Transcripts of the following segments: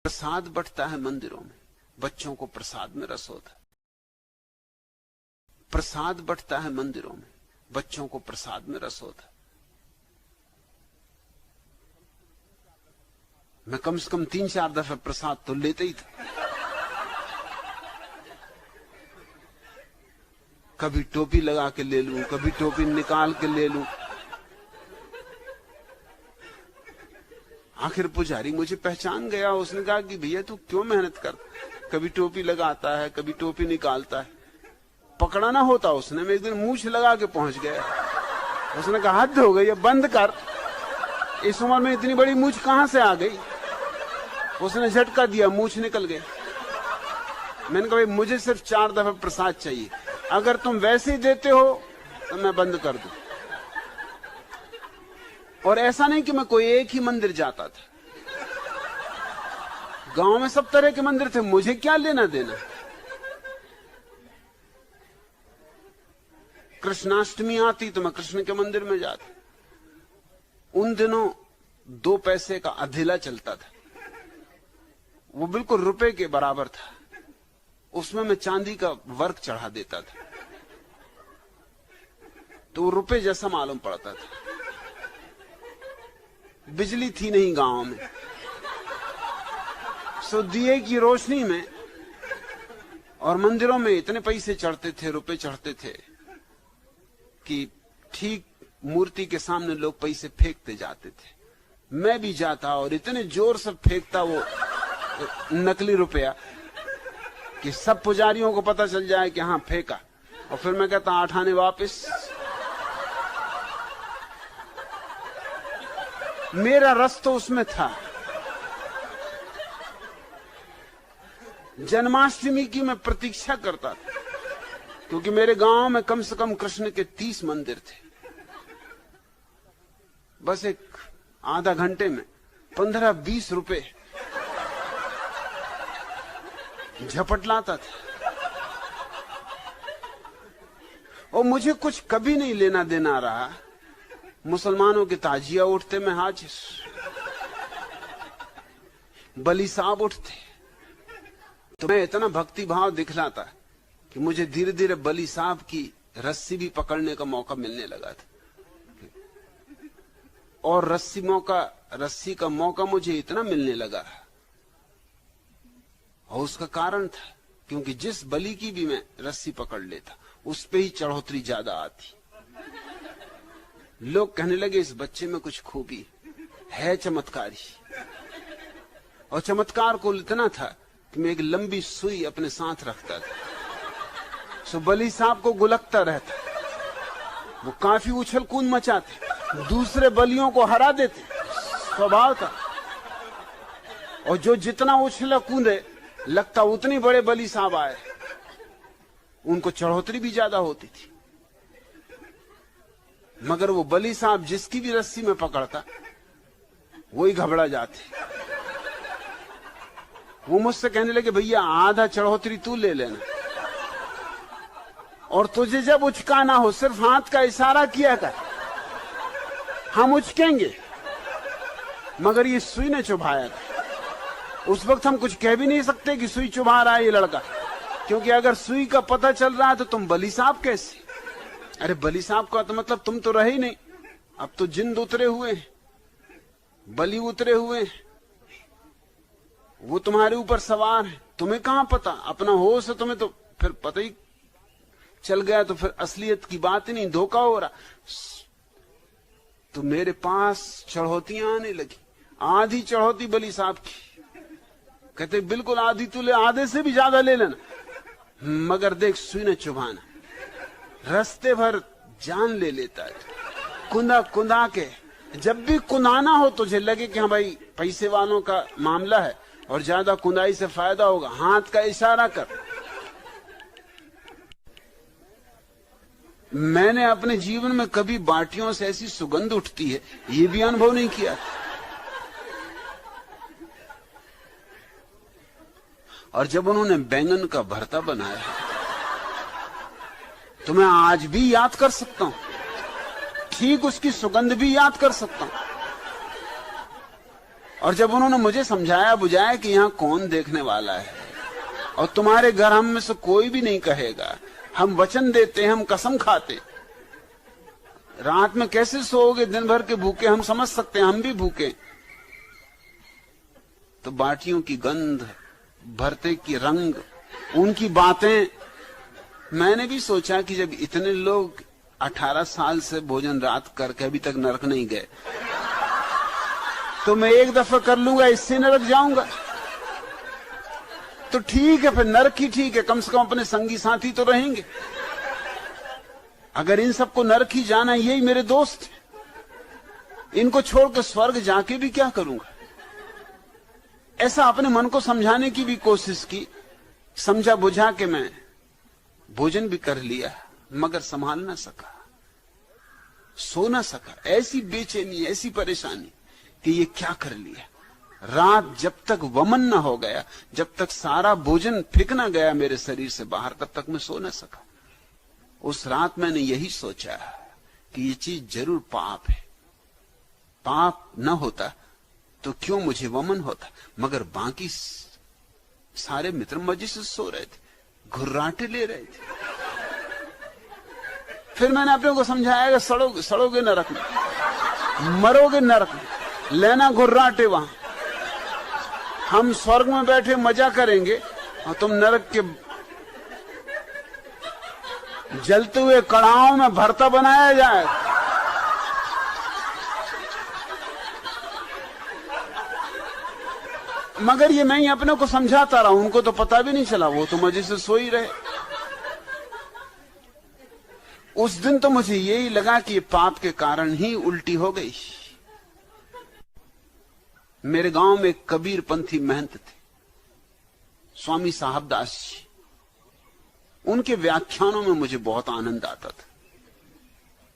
प्रसाद बंटता है मंदिरों में, बच्चों को प्रसाद में रस होता है। प्रसाद बंटता है मंदिरों में, बच्चों को प्रसाद में रस होता है। मैं कम से कम 3-4 दफे प्रसाद तो लेते ही था। कभी टोपी लगा के ले लूं, कभी टोपी निकाल के ले लूं। आखिर पुजारी मुझे पहचान गया, उसने कहा कि भैया तू क्यों मेहनत कर, कभी टोपी लगाता है, कभी टोपी निकालता है। पकड़ा ना होता उसने, मैं एक दिन मूछ लगा के पहुंच गया। उसने कहा हद हो गई, अब बंद कर, इस उम्र में इतनी बड़ी मूछ कहां से आ गई। उसने झटका दिया, मूछ निकल गई। मैंने कहा भाई मुझे सिर्फ 4 दफे प्रसाद चाहिए, अगर तुम वैसे ही देते हो तो मैं बंद कर दूं। और ऐसा नहीं कि मैं कोई एक ही मंदिर जाता था, गांव में सब तरह के मंदिर थे, मुझे क्या लेना देना। कृष्णाष्टमी आती तो मैं कृष्ण के मंदिर में जाता। उन दिनों 2 पैसे का अधेला चलता था, वो बिल्कुल रुपए के बराबर था। उसमें मैं चांदी का वर्क चढ़ा देता था तो वो रुपए जैसा मालूम पड़ता था। बिजली थी नहीं गांव में, सो दिए की रोशनी में और मंदिरों में इतने पैसे चढ़ते थे, रुपए चढ़ते थे कि ठीक मूर्ति के सामने लोग पैसे फेंकते जाते थे। मैं भी जाता और इतने जोर से फेंकता वो नकली रुपया कि सब पुजारियों को पता चल जाए कि हाँ फेंका। और फिर मैं कहता 8 आने वापस। मेरा रस तो उसमें था। जन्माष्टमी की मैं प्रतीक्षा करता था, क्योंकि मेरे गांव में कम से कम कृष्ण के 30 मंदिर थे। बस एक आधा घंटे में 15-20 रुपए झपट लाता था। और मुझे कुछ कभी नहीं लेना देना रहा। मुसलमानों के ताजिया उठते मैं हाजिर, बली साहब उठते तो मैं इतना भक्ति भाव दिखलाता कि मुझे धीरे धीरे बली साहब की रस्सी भी पकड़ने का मौका मिलने लगा था। और रस्सी का मौका मुझे इतना मिलने लगा, और उसका कारण था क्योंकि जिस बलि की भी मैं रस्सी पकड़ लेता उस पे ही चढ़ोतरी ज्यादा आती। लोग कहने लगे इस बच्चे में कुछ खूबी है, चमत्कारी। और चमत्कार को इतना था कि मैं एक लंबी सुई अपने साथ रखता था, सो बली साहब को गुलकता रहता। वो काफी उछल कूद मचाते, दूसरे बलियों को हरा देते, स्वभाव था। और जो जितना उछला कूदे लगता उतनी बड़े बली साहब आए, उनको चढ़ोतरी भी ज्यादा होती थी। मगर वो बली साहब जिसकी भी रस्सी में पकड़ता वही घबरा जाते। वो मुझसे कहने लगे भैया आधा चढ़ोतरी तू ले लेना, और तुझे जब उचकाना हो सिर्फ हाथ का इशारा किया कर, हम उचकेंगे। मगर ये सुई ने चुभाया था। उस वक्त हम कुछ कह भी नहीं सकते कि सुई चुभा रहा है ये लड़का, क्योंकि अगर सुई का पता चल रहा है तो तुम बली साहब कैसे। अरे बली साहब का तो मतलब तुम तो रहे ही नहीं, अब तो जिंद उतरे हुए, बलि उतरे हुए, वो तुम्हारे ऊपर सवार है। तुम्हें कहां पता, अपना होश है तुम्हें तो फिर पता ही चल गया, तो फिर असलियत की बात ही नहीं, धोखा हो रहा। तो मेरे पास चढ़ौतियां आने लगी, आधी चढ़ौती बली साहब की। कहते बिल्कुल आधी तू ले, आधे से भी ज्यादा ले लेना, मगर देख सुई न चुभाना। रास्ते भर जान ले लेता है, कुंदा कुंदा के। जब भी कुंदाना हो तुझे लगे कि हाँ भाई पैसे वालों का मामला है और ज्यादा कुंदाई से फायदा होगा, हाथ का इशारा कर। मैंने अपने जीवन में कभी बाटियों से ऐसी सुगंध उठती है ये भी अनुभव नहीं किया। और जब उन्होंने बैंगन का भरता बनाया तो मैं आज भी याद कर सकता हूं, ठीक उसकी सुगंध भी याद कर सकता हूं। और जब उन्होंने मुझे समझाया बुझाया कि यहां कौन देखने वाला है और तुम्हारे घर हम में से कोई भी नहीं कहेगा, हम वचन देते हैं, हम कसम खाते, रात में कैसे सोओगे, दिन भर के भूखे हम समझ सकते हैं, हम भी भूखे। तो बाटियों की गंध, भरते की रंग, उनकी बातें, मैंने भी सोचा कि जब इतने लोग 18 साल से भोजन रात करके अभी तक नरक नहीं गए, तो मैं एक दफा कर लूंगा, इससे नरक जाऊंगा। तो ठीक है, फिर नरक ही ठीक है, कम से कम अपने संगी साथी तो रहेंगे। अगर इन सबको नरक ही जाना, यही मेरे दोस्त हैं, इनको छोड़कर स्वर्ग जाके भी क्या करूंगा। ऐसा अपने मन को समझाने की भी कोशिश की, समझा बुझा के मैं भोजन भी कर लिया, मगर संभाल ना सका, सो ना सका। ऐसी बेचैनी, ऐसी परेशानी कि ये क्या कर लिया। रात जब तक वमन न हो गया, जब तक सारा भोजन फेंक ना गया मेरे शरीर से बाहर, तब तक मैं सो ना सका। उस रात मैंने यही सोचा कि ये चीज जरूर पाप है, पाप न होता तो क्यों मुझे वमन होता। मगर बाकी सारे मित्र मजे से सो रहे थे, घुर्राटे ले रहे थे। फिर मैंने अपने को समझाया कि सड़ोगे नरक में, मरोगे नरक में, लेना घुर्राटे वहां। हम स्वर्ग में बैठे मजा करेंगे और तुम नरक के जलते हुए कड़ाहों में भरता बनाया जाए। मगर ये मैं ही अपने को समझाता रहा, उनको तो पता भी नहीं चला, वो तो मजे से सो ही रहे। उस दिन तो मुझे यही लगा कि ये पाप के कारण ही उल्टी हो गई। मेरे गांव में एक कबीरपंथी महंत थे, स्वामी साहबदास जी। उनके व्याख्यानों में मुझे बहुत आनंद आता था।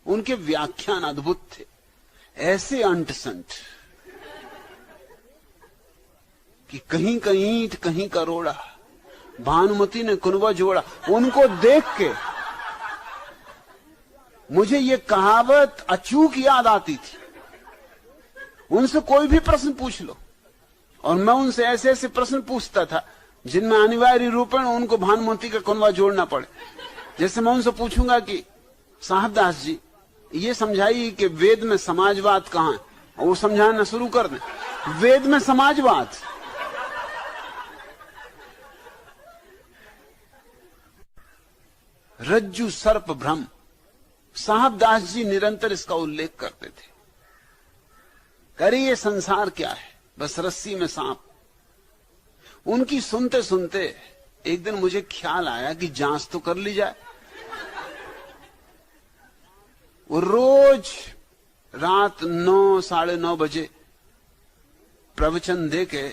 उनके व्याख्यान अद्भुत थे, ऐसे अंटसंट कि कहीं का ईंट कहीं का रोड़ा, भानुमति ने कुनबा जोड़ा। उनको देख के मुझे ये कहावत अचूक याद आती थी। उनसे कोई भी प्रश्न पूछ लो, और मैं उनसे ऐसे ऐसे प्रश्न पूछता था जिनमें अनिवार्य रूपेण उनको भानुमति का कुनबा जोड़ना पड़े। जैसे मैं उनसे पूछूंगा कि साहबदास जी ये समझाइए कि वेद में समाजवाद कहां है, और वो समझाना शुरू कर दें वेद में समाजवाद। रज्जु सर्प भ्रम, साहबदास जी निरंतर इसका उल्लेख करते थे। करे ये संसार क्या है, बस रस्सी में सांप। उनकी सुनते सुनते एक दिन मुझे ख्याल आया कि जांच तो कर ली जाए। वो रोज रात 9, साढ़े 9 बजे प्रवचन देके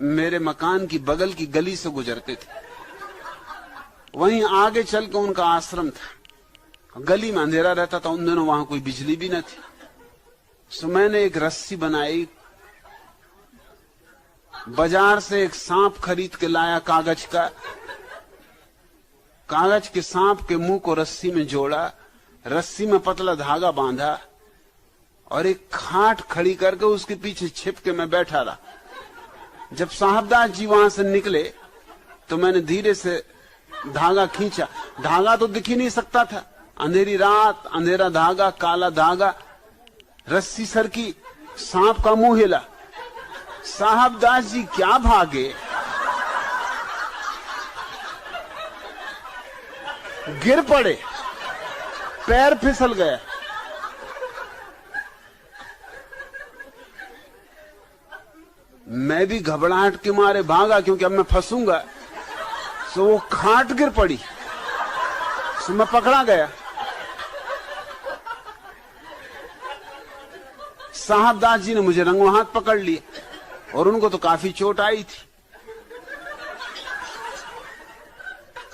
मेरे मकान की बगल की गली से गुजरते थे। वहीं आगे चल के उनका आश्रम था। गली में अंधेरा रहता था, उन दिनों वहां कोई बिजली भी न थी। सो मैंने एक रस्सी बनाई, बाजार से एक सांप खरीद के लाया, कागज का। कागज के सांप के मुंह को रस्सी में जोड़ा, रस्सी में पतला धागा बांधा और एक खाट खड़ी करके उसके पीछे छिप के मैं बैठा रहा। जब साहबदास जी वहां से निकले तो मैंने धीरे से धागा खींचा। धागा तो दिख ही नहीं सकता था, अंधेरी रात, अंधेरा धागा, काला धागा, रस्सी सर की, सांप का मुंह हिला। साहबदास जी क्या भागे, गिर पड़े, पैर फिसल गया। मैं भी घबराहट के मारे भागा, क्योंकि अब मैं फंसूंगा। तो वो खाट गिर पड़ी, तो मैं पकड़ा गया। साहबदास जी ने मुझे रंगों हाथ पकड़ लिया, और उनको तो काफी चोट आई थी।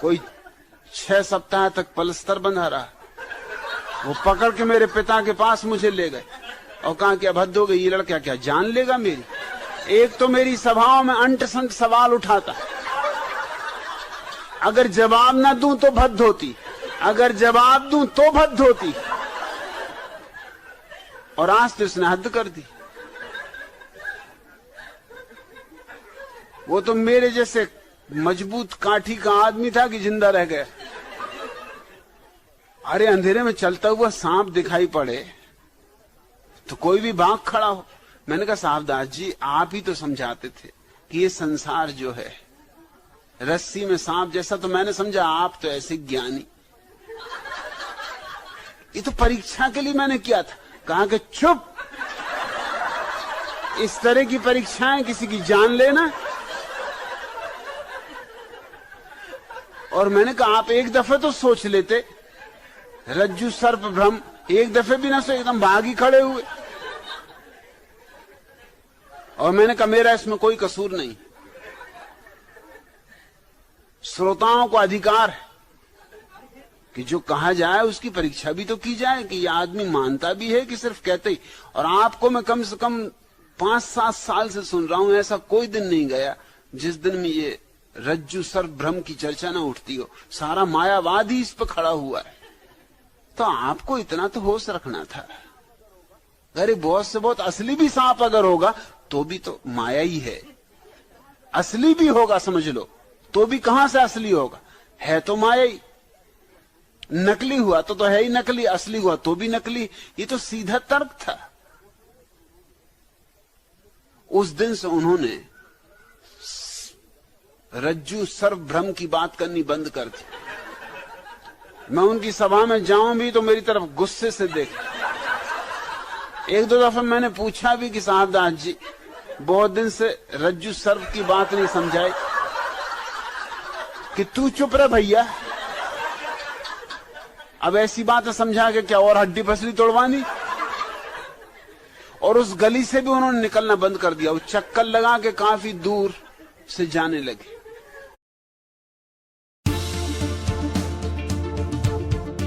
कोई 6 सप्ताह तक पलस्तर बंधा रहा। वो पकड़ के मेरे पिता के पास मुझे ले गए और कहा कि अब हद हो गई, ये लड़का क्या जान लेगा मेरी। एक तो मेरी सभाओं में अंट संट सवाल उठाता, अगर जवाब ना दूं तो भद्द होती, अगर जवाब दूं तो भद्द होती, और आज तो इसने हद कर दी। वो तो मेरे जैसे मजबूत काठी का आदमी था कि जिंदा रह गया। अरे अंधेरे में चलता हुआ सांप दिखाई पड़े तो कोई भी भाग खड़ा हो। मैंने कहा साहबदास जी आप ही तो समझाते थे कि ये संसार जो है रस्सी में सांप जैसा, तो मैंने समझा आप तो ऐसे ज्ञानी। ये तो परीक्षा के लिए मैंने किया था। कहा कि चुप, इस तरह की परीक्षाएं किसी की जान लेना। और मैंने कहा आप एक दफे तो सोच लेते, रज्जु सर्प भ्रम, एक दफे भी ना सो, एकदम भाग ही खड़े हुए। और मैंने कहा मेरा इसमें कोई कसूर नहीं। श्रोताओं को अधिकार है कि जो कहा जाए उसकी परीक्षा भी तो की जाए कि यह आदमी मानता भी है कि सिर्फ कहते ही। और आपको मैं कम से कम 5-7 साल से सुन रहा हूं, ऐसा कोई दिन नहीं गया जिस दिन में ये रज्जु सर्प भ्रम की चर्चा ना उठती हो। सारा मायावाद ही इस पर खड़ा हुआ है। तो आपको इतना तो होश रखना था। अरे बहुत से बहुत असली भी सांप अगर होगा तो भी तो माया ही है। असली भी होगा समझ लो तो भी कहां से असली होगा, है तो माया ही। नकली हुआ तो है ही नकली, असली हुआ तो भी नकली। ये तो सीधा तर्क था। उस दिन से उन्होंने रज्जु सर्प भ्रम की बात करनी बंद कर दी। मैं उनकी सभा में जाऊं भी तो मेरी तरफ गुस्से से देख। एक दो दफा मैंने पूछा भी कि साहबदास जी बहुत दिन से रज्जु सर्प की बात नहीं समझाई, कि तू चुप रह भैया, अब ऐसी बात समझा के क्या और हड्डी पसली तोड़वानी। और उस गली से भी उन्होंने निकलना बंद कर दिया। वो चक्कर लगा के काफी दूर से जाने लगे।